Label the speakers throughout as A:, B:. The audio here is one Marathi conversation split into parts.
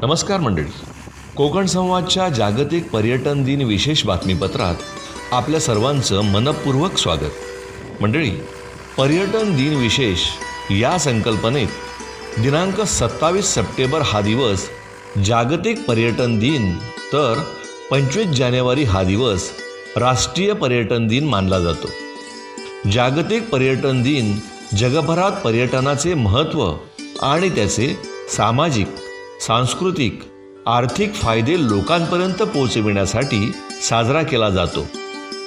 A: नमस्कार मंडळी, कोकण संवादच्या जागतिक पर्यटन दिन विशेष बातमीपत्रात आपल्या सर्वांचं मनपूर्वक स्वागत। मंडळी, पर्यटन दिन विशेष या संकल्पनेत दिनांक 27 सप्टेंबर हा दिवस जागतिक पर्यटन दिन तर 25 जानेवारी हा दिवस राष्ट्रीय पर्यटन दिन मानला जातो। जागतिक पर्यटन दिन जगभरात पर्यटनाचे महत्त्व आणि त्याचे सामाजिक, सांस्कृतिक, आर्थिक फायदे लोकांपर्यंत पोहोचविण्यासाठी साजरा केला जातो।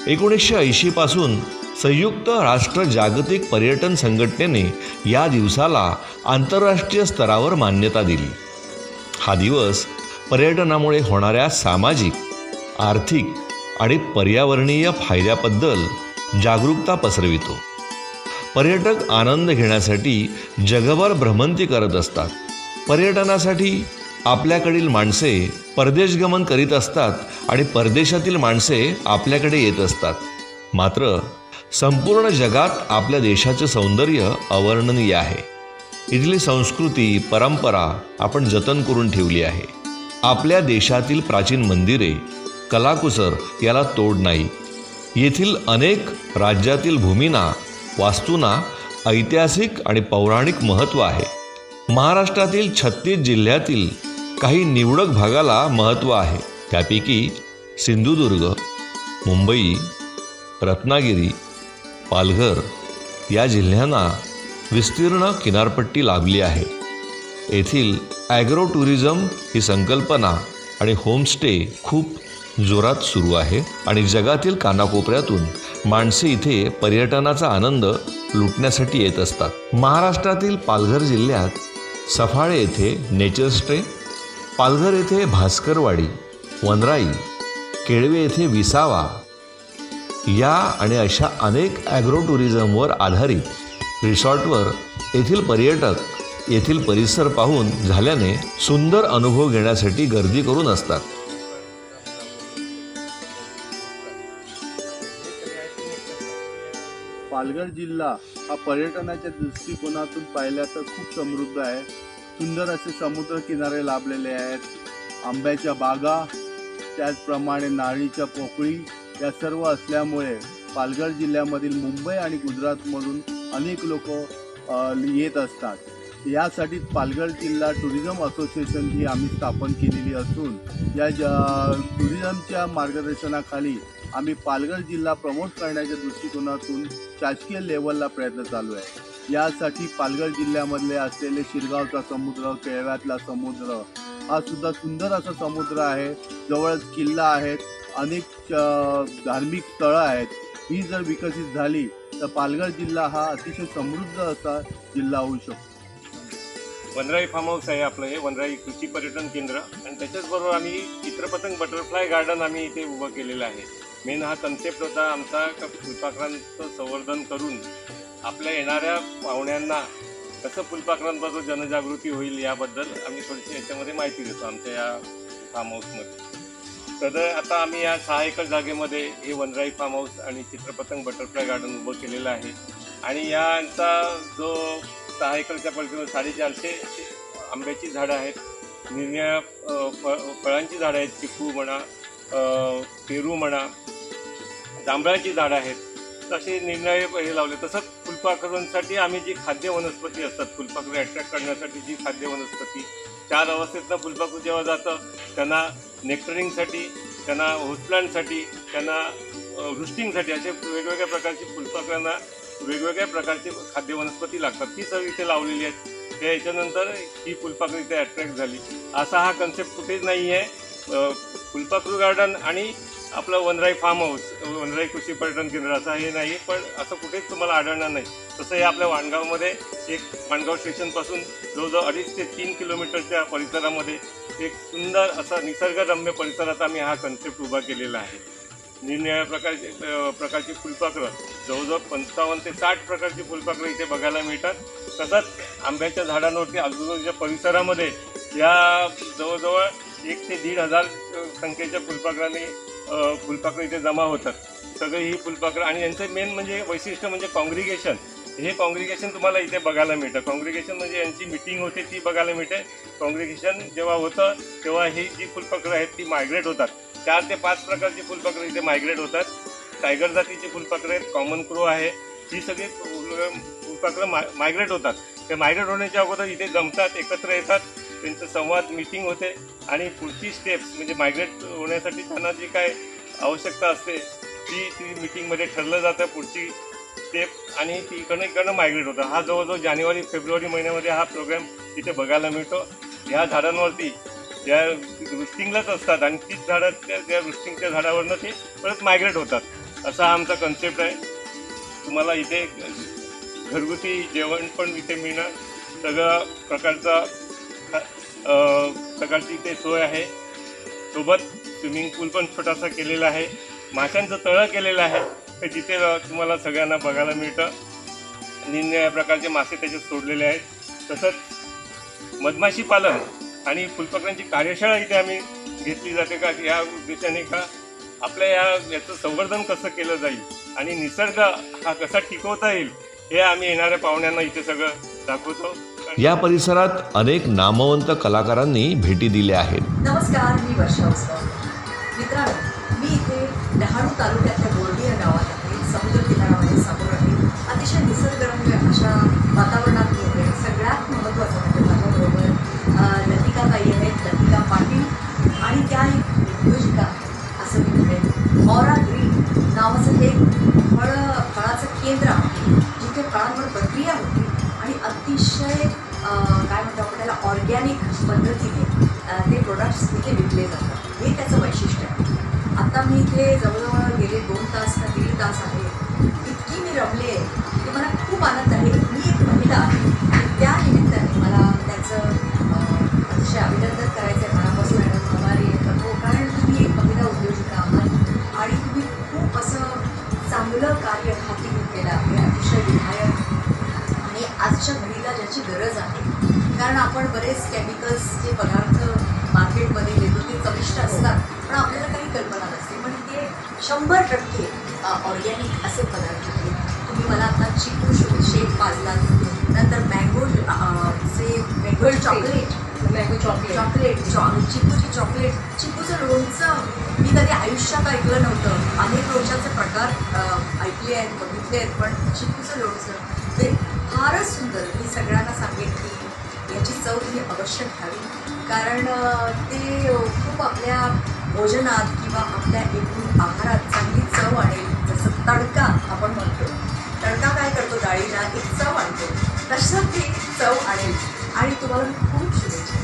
A: 1980 पासून संयुक्त राष्ट्र जागतिक पर्यटन संघटनेने या दिवसाला आंतरराष्ट्रीय स्तरावर मान्यता दिली। हा दिवस पर्यटनामुळे होणाऱ्या सामाजिक, आर्थिक आणि पर्यावरणीय फायद्याबद्दल जागरूकता पसरवितो। पर्यटक आनंद घेण्यासाठी जगभर भ्रमंती करत असतात। पर्यटनासाठी आपल्याकडील माणसे परदेशगमन करीत असतात आणि परदेशातील माणसे आपल्याकडे येत असतात। मात्र संपूर्ण जगात आपल्या देशाचे सौंदर्य अवर्णनीय आहे। इथली संस्कृती, परंपरा आपण जतन करून ठेवली आहे। आपल्या देशातील प्राचीन मंदिरे, कलाकुसर याला तोड नाही। येथील अनेक राज्यातील भूमींना, वास्तूंना ऐतिहासिक आणि पौराणिक महत्त्व आहे। महाराष्ट्रातील 36 जिल्ह्यातील काही निवडक भागाला महत्त्व आहे। त्यापैकी सिंधुदुर्ग, मुंबई, रत्नागिरी, पालघर या जिल्ह्यांना विस्तीर्ण किनारपट्टी लाभली आहे। येथील ॲग्रो टुरिझम ही संकल्पना आणि होमस्टे खूप जोरात सुरू आहे आणि जगातील कानाकोपऱ्यातून माणसे इथे पर्यटनाचा आनंद लुटण्यासाठी येत असतात। महाराष्ट्रातील पालघर जिल्ह्यात सफाळे येथे नेचर स्टे, पालघर येथे भास्करवाडी, वनराई, केळवे येथे विसावा या आणि अशा अनेक ॲग्रो टुरिझमवर आधारित रिसॉर्टवर येथील पर्यटक येथील परिसर पाहून झाल्याने सुंदर अनुभव घेण्यासाठी गर्दी करून असतात।
B: पालघर जिल्हा हा पर्यटनाच्या दृष्टिकोनातून पाहिला तर खूप समृद्ध आहे। सुंदर असे समुद्र किनारे लाभलेले आहेत, आंब्याच्या बागा, त्याचप्रमाणे नारळीच्या पोकळी या सर्व असल्यामुळे पालघर जिल्ह्यामधील मुंबई आणि गुजरातमधून अनेक लोक येत असतात। यासाठी पालघर जिल्हा टुरिझम असोसिएशन ही आम्ही स्थापन केलेली असून या टुरिझमच्या मार्गदर्शनाखाली आम्ही पालघर जिल्हा प्रमोट करण्याच्या दृष्टिकोनातून शासकीय लेवलला प्रयत्न चालू आहे। यासाठी पालघर जिल्ह्यामधले असलेले शिरगावचा समुद्र, केळव्यातला समुद्र हा सुद्धा सुंदर असा समुद्र आहे। जवळच किल्ला आहेत, अनेक धार्मिक स्थळं आहेत। ही जर विकसित झाली तर पालघर जिल्हा हा अतिशय समृद्ध असा जिल्हा होऊ शकतो।
C: वनराई फार्म हाऊस आहे आपलं, हे वनराई कृषी पर्यटन केंद्र आणि त्याच्याचबरोबर आम्ही चित्रपतंग बटरफ्लाय गार्डन आम्ही इथे उभं केलेलं आहे। मेन हा कन्सेप्ट होता आमचा फुलपाखरांचं संवर्धन करून आपल्या येणाऱ्या पाहुण्यांना कसं फुलपाखरांबद्दल जनजागृती होईल याबद्दल आम्ही थोडीशी याच्यामध्ये माहिती देतो आमच्या या फार्म हाऊसमध्ये। तर आता आम्ही या 6 एकर जागेमध्ये हे वनराई फार्म हाऊस आणि चित्रपतंग बटरफ्लाय गार्डन उभं केलेलं आहे आणि यांचा जो 6 एकरच्या परिसरात 450 आंब्याची झाडं आहेत, निरनिराळ्या फळांची झाडं आहेत, चिकू म्हणा, पेरू म्हणा, जांभळाची झाडं आहेत, तसे निरनिराळे हे लावले। तसंच फुलपाखरांसाठी आम्ही जी खाद्य वनस्पती असतात, फुलपाखरे अट्रॅक्ट करण्यासाठी जी खाद्य वनस्पती 4 अवस्थेतनं फुलपाखरू जेव्हा जातं त्यांना नेक्टरिंगसाठी, त्यांना होस्टप्लांटसाठी, त्यांना रुस्टिंगसाठी असे वेगवेगळ्या प्रकारची फुलपाखरांना वेगवेगळ्या प्रकारची खाद्य वनस्पती लागतात, ती सर्व इथे लावलेली आहेत। त्या याच्यानंतर ही फुलपाखरू इथे अट्रॅक्ट झाली। असा हा कन्सेप्ट कुठेच नाही आहे। फुलपाखरू गार्डन आणि आपलं वनराई फार्म हाऊस, वनराई कृषी पर्यटन केंद्र असं हे नाही, पण असं कुठेच तुम्हाला आढळणार नाही। तसं हे आपल्या वाणगावमध्ये एक वाणगाव स्टेशनपासून जवळजवळ 2.5 ते 3 किलोमीटरच्या परिसरामध्ये एक सुंदर असा निसर्गरम्य परिसरात आम्ही हा कन्सेप्ट उभा केलेला आहे। निरनिराळ्या प्रकारची फुलपाखरं, जवळजवळ 55 ते 60 प्रकारची फुलपाखरं इथे बघायला मिळतात। तसंच आंब्याच्या झाडांवरती आजूबाजूच्या परिसरामध्ये या जवळजवळ 1 ते 1.5 हजार संख्येच्या फुलपाखरं इथे जमा होतात। सगळे ही फुलपाखरं आणि यांचं मेन म्हणजे वैशिष्ट्य म्हणजे कॉंग्रिगेशन, हे कॉंग्रिगेशन तुम्हाला इथे बघायला मिळतं. कॉंग्रिगेशन म्हणजे यांची मिटिंग होते ती बघायला मिळते. कॉंग्रिगेशन जेव्हा होतं तेव्हा ही जी फुलपाखरं आहेत ती मायग्रेट होतात. 4 ते 5 प्रकारची फुलपाखरं इथे मायग्रेट होतात. टायगर जातीची फुलपाखरं आहेत, कॉमन क्रो आहे, ही सगळी फुलपाखरं मायग्रेट होतात. ते मायग्रेट होण्याच्या अगोदर इथे जमतात, एकत्र येतात, त्यांचं संवाद मिटिंग होते आणि पुढची स्टेप्स म्हणजे मायग्रेट होण्यासाठी त्यांना जी काय आवश्यकता असते ती मिटिंगमध्ये ठरलं जातं पुढची स्टेप आणि ती इकडनं मायग्रेट होतं. हा जवळजवळ जानेवारी फेब्रुवारी महिन्यामध्ये हा प्रोग्राम इथे बघायला मिळतो. ह्या झाडांवरती ज्या रुस्टिंगलाच असतात आणि तीच झाडं त्या रुस्टिंगच्या झाडावरनं ते परत मायग्रेट होतात. असा हा आमचा कन्सेप्ट आहे. तुम्हाला इथे घरगुती जेवण पण इथे मिळणार, सगळं प्रकारची इथे सोय आहे. सोबत स्विमिंग पूल पण छोटासा केलेला आहे, माशांचं तळं केलेलं आहे ते जिथे तुम्हाला सगळ्यांना बघायला मिळतं. निरनिराळ्या प्रकारचे मासे त्याच्यात सोडलेले आहेत. तसंच मधमाशी पालन आणि फुलपाखरांची कार्यशाळा इथे आम्ही घेतली जाते का या उद्देशाने का आपल्या याचं संवर्धन कसं केलं जाईल आणि निसर्ग हा कसा टिकवता येईल हे आम्ही येणाऱ्या पाहुण्यांना इथे सगळं दाखवतो.
A: या परिसरात अनेक नामवंत कलाकारांनी भेटी दिल्या आहेत.
D: नमस्कार, मी वर्षा उसगाव. मित्रांनो, मी इथे डहाणू तालुक्यातल्या बोर्डी या गावात आहे. समुद्र किनाऱ्यामध्ये समोर आहे. अतिशय निसर्गरम्य अशा वातावरणात येते. सगळ्यात महत्त्वाचं म्हणजे माझ्याबरोबर लतिका ताई आहेत, लतिका पाटील, आणि त्या एक उद्योजिका असं मी म्हणेन. ऑरा ग्रीन नावाचं हे फळाचं केंद्र आहे जिथे फळांवर प्रक्रिया होते आणि अतिशय काय म्हणतो आपण त्याला ऑर्गॅनिक पद्धतीने ते प्रोडक्ट्स इथे विकले जातात. हे त्याचं वैशिष्ट्य आहे. आता मी इथे जवळजवळ गेले 2 तास का 1.5 तास आहे. इतकी मी रमले आहे की मला खूप आनंद आहे. मी एक महिला आहे आणि त्या निमित्ताने मला त्याचं अतिशय अभिनंदन करायचं आहे. मनापासून आभारी आहे कारण तुम्ही एक महिला उद्योजिका आहात आणि तुम्ही खूप असं चांगलं कार्य हाती घेतलेलं आहे, अतिशय विधायक आणि आजच्या घडीला ज्याची गरज आहे. कारण आपण बरेच केमिकल्सचे पदार्थ मार्केटमध्ये देतो, ते चविष्ट असतात पण आपल्याला काही कल्पना नसते. पण ते 100% ऑर्गॅनिक असे पदार्थ आहेत. तुम्ही मला आता चिकू शेक पाजलात, नंतर मँगो चॉकलेट चिकूची चॉकलेट, चिकूचं लोणचं मी कधी आयुष्यात ऐकलं नव्हतं. अनेक लोणच्याचे प्रकार ऐकले आहेत, बघितले आहेत, पण चिकूचं लोणचं ते फारच सुंदर. मी सगळ्यांना सांगेन की याची चव तुम्ही अवश्य घ्यावी कारण ते खूप आपल्या भोजनात किंवा आपल्या एकूण आहारात चांगली चव आणेल. जसं तडका आपण म्हणतो, तडका काय करतो डाळीला, एक चव आणतो, तसं ती चव आणेल. आणि तुम्हाला खूप शुभेच्छा.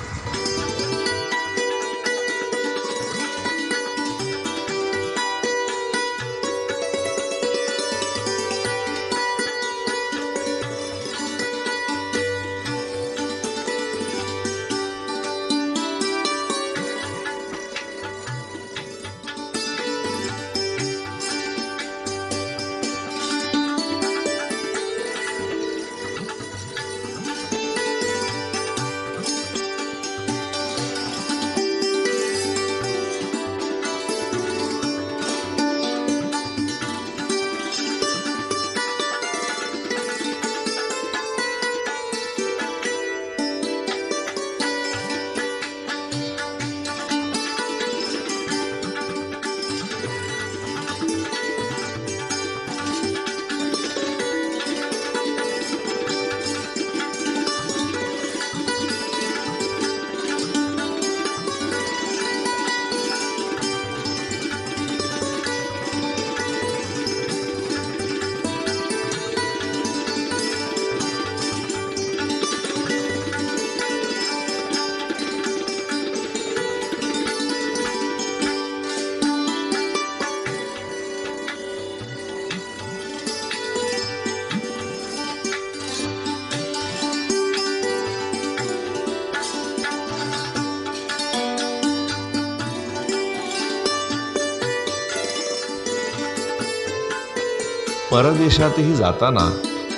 A: परदेशातही जाताना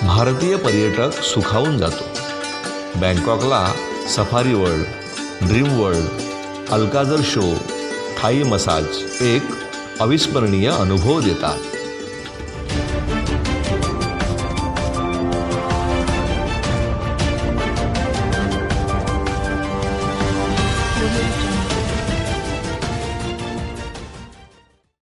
A: भारतीय पर्यटक सुखावून जातो. बँकॉकला safari world, dream world, Alcazar show, Thai massage एक अविस्मरणीय अनुभव देतात.